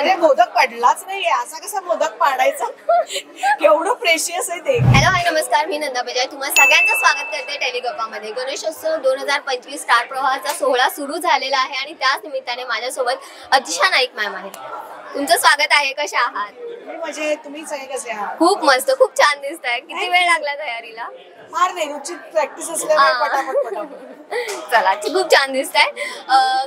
म्हणजे मोदक पडलाच नाहीये, असा कसा मोदक पाडायचा? केवढं प्रेशियस आहे ते. हॅलो हाय नमस्कार, मी नंदा बजाय तुम्हा सगळ्यांचं स्वागत करते टेलिगप्पामध्ये. गणेशोत्सव 2025 स्टार प्रवाहाचा सोहळा सुरू झालेला आहे आणि त्याच निमित्ताने माझ्यासोबत अतिशा नाईक मॅम आहे. तुमचं स्वागत आहे. कशा आहात? मी म्हणजे तुम्ही सगळे कसे आहात? खूप मस्त, खूप छान दिसताय. किती वेळ लागला तयारीला? फार निरुचित प्रॅक्टिस असल्यामुळे पटापट चला, खूप छान दिसताय.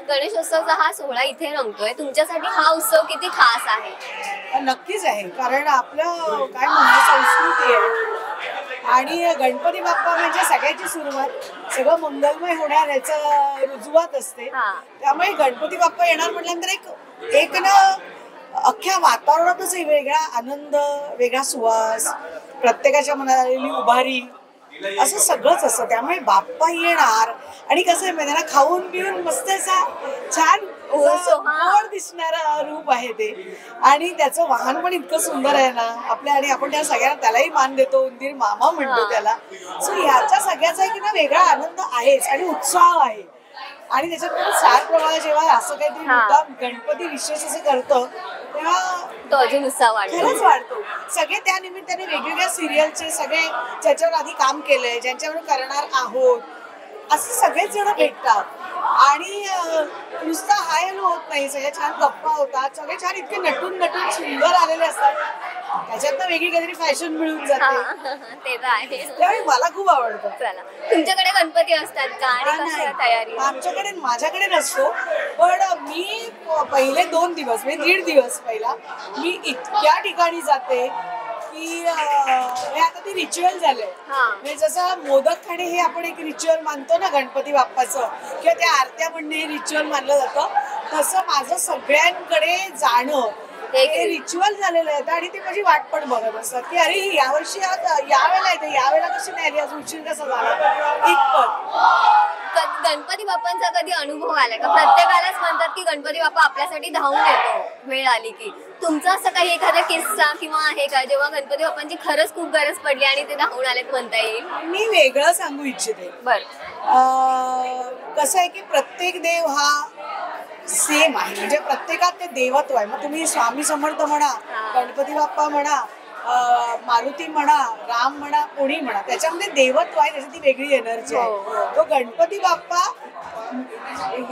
गणेशोत्सवचा हा सोहळा इथे रंगतोय. तुमच्यासाठी हा उत्सव किती खास आहे? नक्कीच आहे, कारण आपलं काय म्हणणं संस्कृती आहे आणि गणपती बाप्पा म्हणजे सगळ्याची सुरुवात, सगळं मंगलमय होणार याचं रुजवात असते. त्यामुळे गणपती बाप्पा येणार म्हटल्यानंतर एक ना अख्ख्या वातावरणातच वेगळा आनंद, वेगळा सुवास, प्रत्येकाच्या मनात आलेली उभारी, असं सगळंच असतं. त्यामुळे बाप्पा येणार आणि कसं आहे माहिती ना, खाऊन पिऊन मस्त असा छान गोड दिसणारा रूप आहे ते. आणि त्याचं वाहन पण इतकं सुंदर आहे ना आपल्या, आणि आपण त्या सगळ्यांना त्यालाही मान देतो, उंदीर मामा म्हणतो त्याला. सो ह्याच्या सगळ्याचा की ना वेगळा आनंद आहेच आणि उत्साह आहे. आणि त्याच्यात स्टार प्रवाह जेव्हा असं काहीतरी मुद्दाम गणपती विशेष असं करतं तेव्हा तो अजून उत्साह खरंच वाढतो. सगळे त्या निमित्ताने वेगवेगळ्या सिरियलचे सगळे ज्याच्यावर आधी काम केलंय, ज्यांच्यावर करणार आहोत, असे सगळेच जण भेटतात आणि नुसता हाय हॅलो होत नाही, सगळे छान गप्पा होतात, सगळे छान इतके नटून नटून सुंदर आलेले असतात. त्याच्यात वेगळी काहीतरी फॅशन मिळून जाते. ते तर आहे. त्यामुळे मला खूप आवडतं. चला, तुमच्याकडे गणपती असतात का आणि कसं तयारी? आमच्याकडे माझ्याकडे नसतो, पण मी पहिले 2 दिवस म्हणजे 1.5 दिवस पहिला मी इतक्या ठिकाणी जाते की आता ते रिच्युअल झालंय. म्हणजे जसं मोदक खाणे हे आपण एक रिच्युअल मानतो ना गणपती बाप्पाचं, किंवा त्या आरत्या म्हणणे हे रिच्युअल मानलं जातं, तसं माझं सगळ्यांकडे जाणं हे रिच्युअल झालेलं आहे. आणि ते माझी वाट पण बघत असतात की अरे यावर्षी यावेळेला येते, यावेळेला कशी नाही आली, आज उशीर कसा झाला. गणपती बाप्पांचा कधी अनुभव आलाय का? प्रत्येकालाच म्हणतात की गणपती बाप्पा आपल्यासाठी धावून येतो वेळ आली की. तुमचा असं काही एखादा किस्सा किंवा आहे का जेव्हा गणपती बाप्पांची खरंच खूप गरज पडली आणि ते धावून आलेत म्हणता येईल? मी वेगळं सांगू इच्छिते. कसं आहे की प्रत्येक देव हा सेम आहे, म्हणजे प्रत्येकात ते देवत्व आहे. मग तुम्ही स्वामी समर्थ म्हणा, गणपती बाप्पा म्हणा, मारुती म्हणा, राम म्हणा, कोणी म्हणा, त्याच्यामध्ये देवत्व आहे, त्याची ती वेगळी एनर्जी आहे. तो गणपती बाप्पा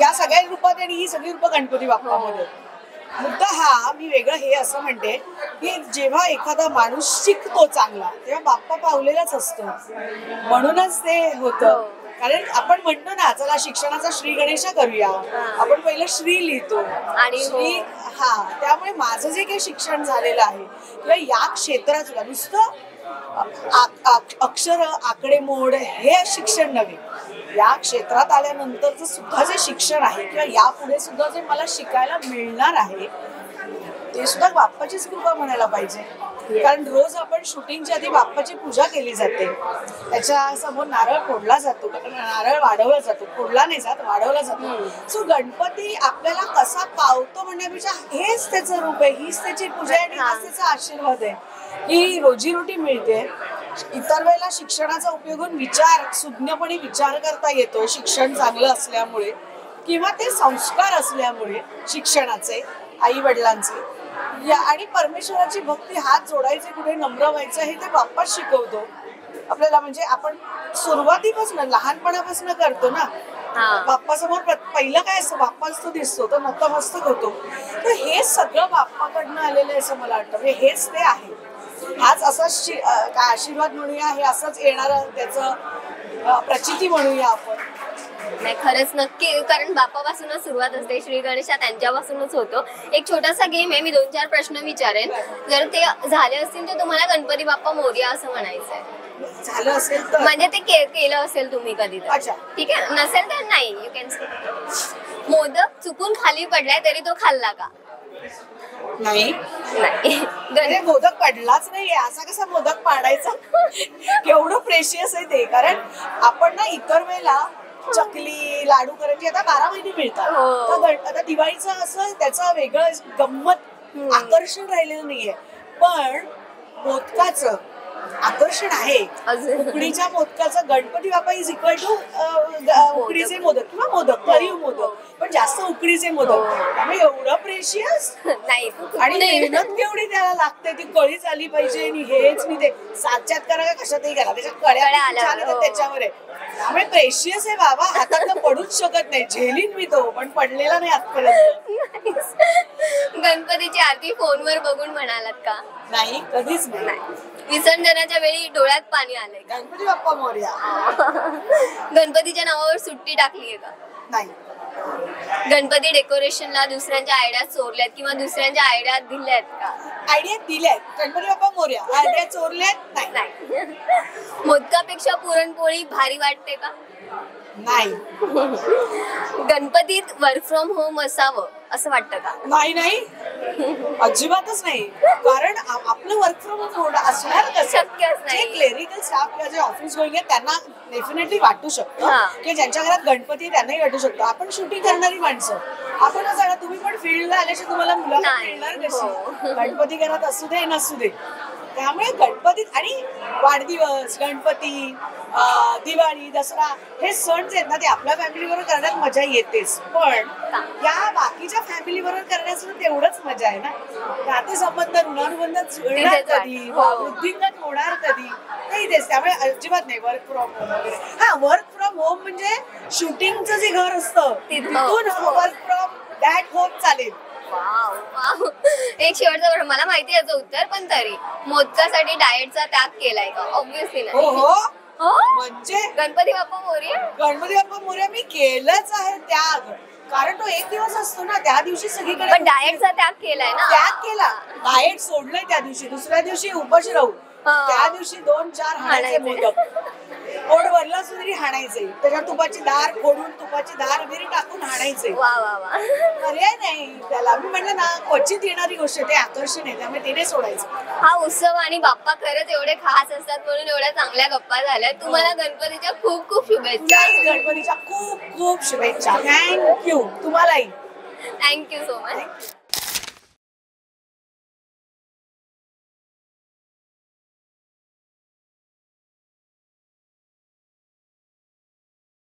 या सगळ्या रूपात आणि ही सगळी रूप गणपती बाप्पामध्ये. मुद्दा हा मी वेगळं हे असं म्हणते की जेव्हा एखादा माणूस शिकतो चांगला तेव्हा बाप्पा पावलेलाच असतो, म्हणूनच ते होतं. कारण आपण म्हणतो ना, चला शिक्षणाचा श्री गणेश करूया, आपण पहिलं श्री लिहितो आणि श्री. त्यामुळे माझं जे काही शिक्षण झालेलं आहे किंवा या क्षेत्रात सुद्धा नुसतं अक्षर आकडेमोड हे शिक्षण नव्हे, या क्षेत्रात आल्यानंतरचं सुद्धा जे शिक्षण आहे किंवा यापुढे सुद्धा जे मला शिकायला मिळणार आहे ते सुद्धा बाप्पाचीच कृपा म्हणायला पाहिजे. कारण रोज आपण शूटिंगच्या आधी बाप्पाची पूजा केली जाते, त्याच्या समोर नारळ फोडला जातो, नारळ वाढवला जातो, फोडला नाही जात, वाढवला जातो. सो गणपती आपल्याला कसा पावतो म्हणण्यापेक्षा हेच त्याचं रूप आहे, हीच त्याची पूजा आहे आणि हाच त्याचा आशीर्वाद आहे की रोजीरोटी मिळते. इतर वेळेला शिक्षणाचा उपयोग होऊन सुज्ञपणे विचार करता येतो, शिक्षण चांगलं असल्यामुळे किंवा ते संस्कार असल्यामुळे शिक्षणाचे, आई वडिलांचे आणि परमेश्वराची भक्ती, हात जोडायचे, कुठे नम्र व्हायचं हे ते बाप्पाच शिकवतो आपल्याला. म्हणजे आपण सुरुवातीपासून लहानपणापासून करतो ना, बाप्पासमोर पहिलं काय असतं, बाप्पाच तो दिसतो, तो नतमस्तक होतो. तर हे सगळं बाप्पाकडनं आलेलं आहे असं मला वाटतं. म्हणजे हेच ते आहे, हाच असाच काय आशीर्वाद म्हणूया, हे असंच येणारं त्याचं प्रचिती म्हणूया आपण. नाही, खरंच नक्की, कारण बाप्पापासूनच सुरुवात असते, श्री गणेशा त्यांच्यापासूनच होतो. एक छोटासा गेम आहे, मी 2-4 प्रश्न विचारेन, जर ते झाले असतील तर तुम्हाला गणपती बाप्पा मोरया असं म्हणायचंय. झालं असेल तर म्हणजे ते केलं असेल तुम्ही कधी तर. अच्छा, ठीक आहे, नसेल तर नाही, यू कॅन से. मोदक चुकून खाली पडलाय तरी तो खाल्ला का? नाही. मोदक पडलाच नाहीये, असा कसा मोदक पाडायचा? केवढं प्रेशियस आहे ते. कारण आपण ना इतर वेळेला चकली, लाडू, करंजी आता 12 महिने मिळतात. आता दिवाळीचं असं त्याचं वेगळं गंमत, आकर्षण राहिलेलं नाहीये. पण मोदकाचं आकर्षण आहे. अजून उकडीच्या मोदकाचं Ganpati Bappa is equal to उकडीचे मोदक किंवा मोदक भरीव मोदक, पण जास्त उकडीचे मोदक. त्यामुळे एवढं प्रेशियस नाही आणि मेहनत केवढी त्याला लागते, ती कळी झाली पाहिजे आणि हेच मी ते साच्यात करा का कशातही करा, त्याच्या कळ्या आल्या. छान येतात त्याच्यावर आहे. त्यामुळे प्रेशियस आहे बाबा, हातात पडूच शकत नाही. झेलीन मी तो, पण पडलेला नाही आजपर्यंत. गणपतीची आरती फोनवर बघून म्हणालात का? नाही, कधीच नाही. विसर्जनाच्या वेळी डोळ्यात पाणी आलंय. गणपती बाप्पा मोरया. गणपतीच्या नावावर सुट्टी टाकलीये का? नाही. गणपती डेकोरेशनला दुसऱ्यांच्या आयडिया चोरल्यात किंवा दुसऱ्यांच्या आयडिया दिल्यात का? आयडिया दिल्यात, गणपती बाप्पा मोरया. आयडिया चोरल्यात नाही. नाही. मोदकापेक्षा पुरणपोळी भारी वाटते का? नाही. गणपतीत वर्क फ्रॉम होम असावं असं वाटतं का? नाही नाही, अजिबातच नाही. कारण आपलं वर्क फ्रॉम होम असणार कसं? शक्यच जे नाही. क्लेरिकल स्टाफ किंवा जे ऑफिस गोईंग आहे त्यांना डेफिनेटली वाटू हा. शकतं की ज्यांच्या घरात गणपती आहे त्यांनाही वाटू शकतं. आपण शूटिंग करणारी माणसं, आपणच सांगा, तुम्ही पण फील्डला आल्याशी तुम्हाला मुलाला नाही. मिळणार हो. कशी? गणपती घरात असू दे नसू दे. त्यामुळे गणपती आणि वाढदिवस, गणपती, दिवाळी, दसरा हे सण जे आहेत ना, ते आपल्या फॅमिली बरोबर करण्यात मजा येतेच, पण या बाकीच्या फॅमिली बरोबर करण्याचं तेवढंच मजा आहे ना. नातेसंबंध ऋणानुबंध जुळणार तिथेच कधी, हो. वृद्धिंगत होणार कधी, नाही तेच. त्यामुळे अजिबात नाही वर्क फ्रॉम होम वगैरे. हा, वर्क फ्रॉम होम म्हणजे शूटिंगचं जे घर असतं तिथून वर्क फ्रॉम दॅट होम चालेल. Wow, wow. एक शेवटचा प्रश्न, मला माहिती याचं उत्तर, पण तरी मोदकासाठी डाएटचा त्याग केलाय का? ऑब्विसली हो नाही. हो, हो? म्हणजे गणपती बाप्पा मोरया. गणपती बाप्पा मोरया मी केलंच आहे त्याग. कारण तो एक दिवस असतो ना, त्या दिवशी सगळीकडे पण डाएटचा त्याग केलाय ना? त्याग केला. डाएट सोडलंय त्या दिवशी, दुसऱ्या दिवशी उपाशी राहू. हा. त्या दिवशी 2-4 हाणायचे मोदक, पोट भरलं असं तरी हाणायचे. त्याच्यावर तुपाची धार फोडून, तुपाची धार वगैरे टाकून हाणायचे. वा वा वा. पर्याय नाही त्याला. मी म्हणलं ना, क्वचित येणारी गोष्ट आहे, ते आकर्षण आहे, त्यामुळे ते नाही सोडायचं. हा उत्सव आणि बाप्पा खरंच एवढे खास असतात म्हणून एवढ्या चांगल्या गप्पा झाल्या. तुम्हाला गणपतीच्या खूप खूप शुभेच्छा. गणपतीच्या खूप खूप शुभेच्छा. थँक्यू. तुम्हालाही थँक्यू सो मच.